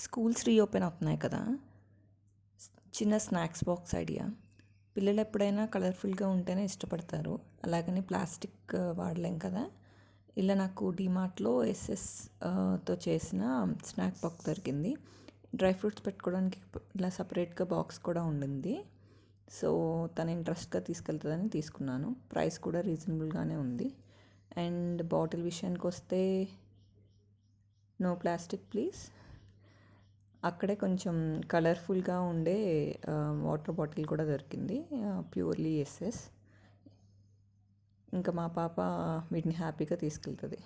Schools reopen అవుతున్నాయి కదా. చిన్న స్నాక్స్ బాక్స్ ఐడియా. పిల్లలు ఎప్పుడైనా కలర్ఫుల్గా ఉంటేనే ఇష్టపడతారు. అలాగని ప్లాస్టిక్ వాడలేం కదా. ఇలా నాకు డీమార్ట్లో తో చేసిన స్నాక్ బాక్స్ దొరికింది. డ్రై ఫ్రూట్స్ పెట్టుకోవడానికి ఇలా సపరేట్గా బాక్స్ కూడా ఉండింది. సో తను ఇంట్రెస్ట్గా తీసుకెళ్తుందని తీసుకున్నాను. ప్రైస్ కూడా రీజనబుల్గానే ఉంది. అండ్ బాటిల్ విషయానికి వస్తే నో ప్లాస్టిక్ ప్లీజ్. అక్కడే కొంచెం కలర్ఫుల్గా ఉండే వాటర్ బాటిల్ కూడా దొరికింది, ప్యూర్లీ ఎస్ఎస్. ఇంకా మా పాప వీటిని హ్యాపీగా తీసుకెళ్తుంది.